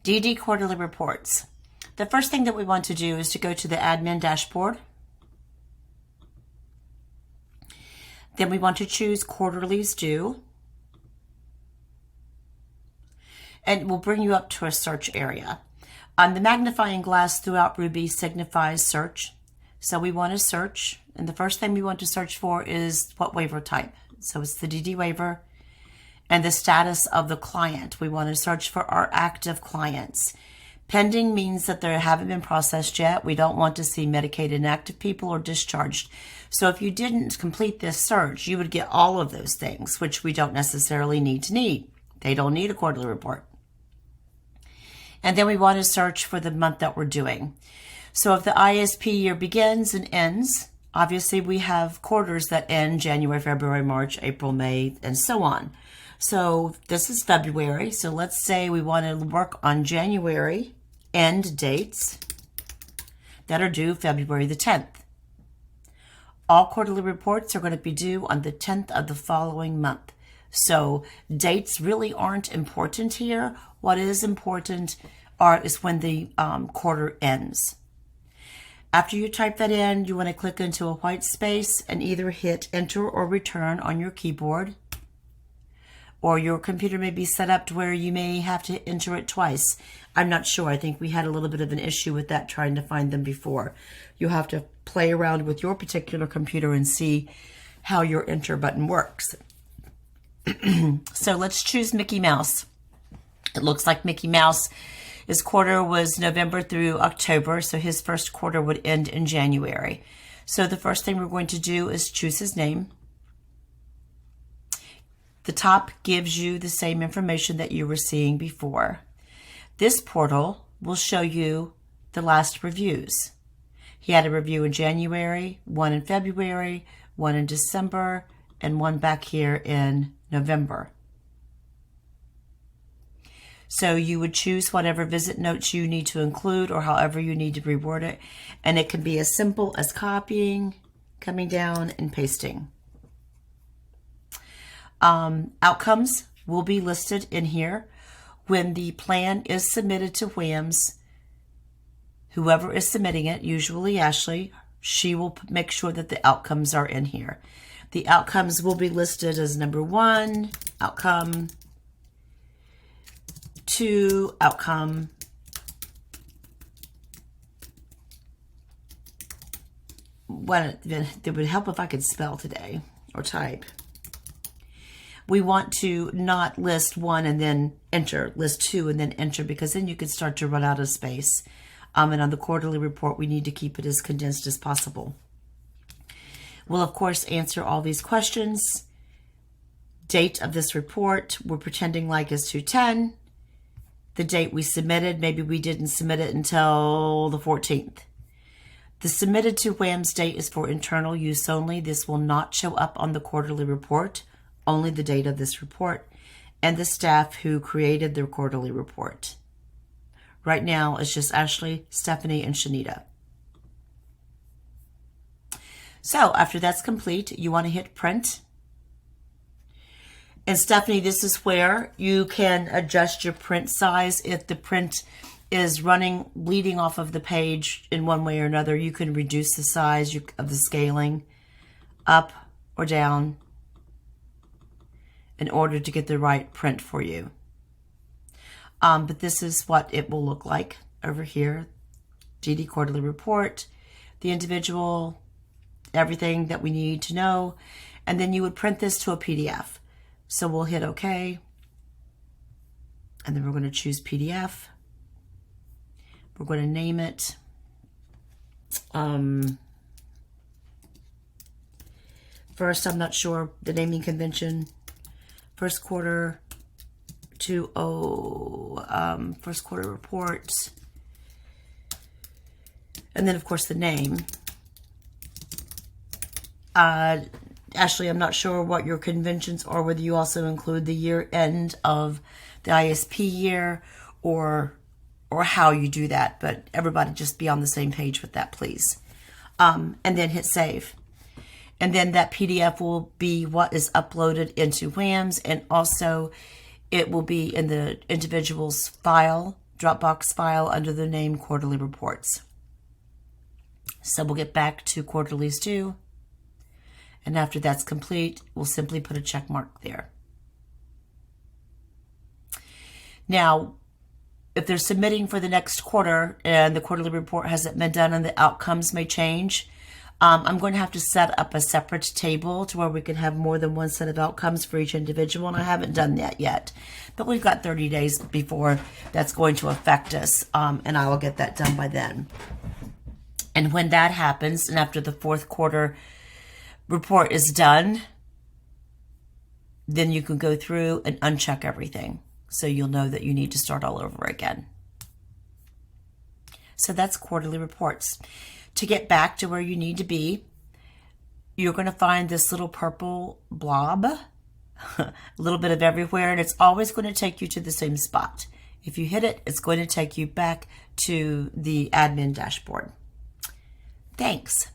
DD quarterly reports. The first thing that we want to do is to go to the admin dashboard. Then we want to choose quarterlies due. And it will bring you up to a search area. The magnifying glass throughout Ruby signifies search. So we want to search, and the first thing we want to search for is what waiver type. So it's the DD waiver and the status of the client. We want to search for our active clients. Pending means that they haven't been processed yet. We don't want to see Medicaid inactive people or discharged. So if you didn't complete this search, you would get all of those things, which we don't necessarily need. They don't need a quarterly report. And then we want to search for the month that we're doing. So if the ISP year begins and ends, obviously we have quarters that end January, February, March, April, May, and so on. So this is February. So let's say we want to work on January end dates that are due February the 10th. All quarterly reports are going to be due on the 10th of the following month. So dates really aren't important here. What is important is when the quarter ends. After you type that in, you want to click into a white space and either hit enter or return on your keyboard. Or your computer may be set up to where you may have to enter it twice. I'm not sure. I think we had a little bit of an issue with that trying to find them before. You'll have to play around with your particular computer and see how your enter button works. So let's choose Mickey Mouse. It looks like Mickey Mouse, his quarter was November through October, so his first quarter would end in January. So the first thing we're going to do is choose his name. The top gives you the same information that you were seeing before. This portal will show you the last reviews. He had a review in January, one in February, one in December, and one back here in November. So you would choose whatever visit notes you need to include or however you need to reword it. And it can be as simple as copying, coming down, and pasting. Outcomes will be listed in here. When the plan is submitted to WHAMS, whoever is submitting it, usually Ashley, she will make sure that the outcomes are in here. The outcomes will be listed as number 1, outcome, 2, outcome, it would help if I could spell today or type. We want to not list 1 and then enter, list 2 and then enter, because then you could start to run out of space. And on the quarterly report, we need to keep it as condensed as possible. We'll, of course, answer all these questions. Date of this report, we're pretending like is 2/10. The date we submitted, maybe we didn't submit it until the 14th. The submitted to WHAMS date is for internal use only. This will not show up on the quarterly report, only the date of this report, and the staff who created the quarterly report. Right now, it's just Ashley, Stephanie, and Shanita. So after that's complete, you want to hit print. And Stephanie, this is where you can adjust your print size. If the print is bleeding off of the page in one way or another, you can reduce the size of the scaling up or down in order to get the right print for you. But this is what it will look like over here. DD quarterly report, the individual, everything that we need to know. And then you would print this to a PDF. So we'll hit OK. And then we're going to choose PDF. We're going to name it. First, I'm not sure the naming convention. First quarter first quarter report. And then, of course, the name. Ashley, I'm not sure what your conventions are, whether you also include the year end of the ISP year or how you do that, but everybody just be on the same page with that, please. And then hit save. And then that PDF will be what is uploaded into WHAMS, and also it will be in the individual's file, Dropbox file, under the name Quarterly Reports. So we'll get back to quarterlies due. And after that's complete, we'll simply put a check mark there. Now, if they're submitting for the next quarter and the quarterly report hasn't been done and the outcomes may change, I'm going to have to set up a separate table to where we can have more than one set of outcomes for each individual, and I haven't done that yet. But we've got 30 days before that's going to affect us, and I will get that done by then. And when that happens, and after the fourth quarter report is done, then you can go through and uncheck everything. So you'll know that you need to start all over again. So that's quarterly reports. To get back to where you need to be, you're going to find this little purple blob, a little bit of everywhere, and it's always going to take you to the same spot. If you hit it, it's going to take you back to the admin dashboard. Thanks.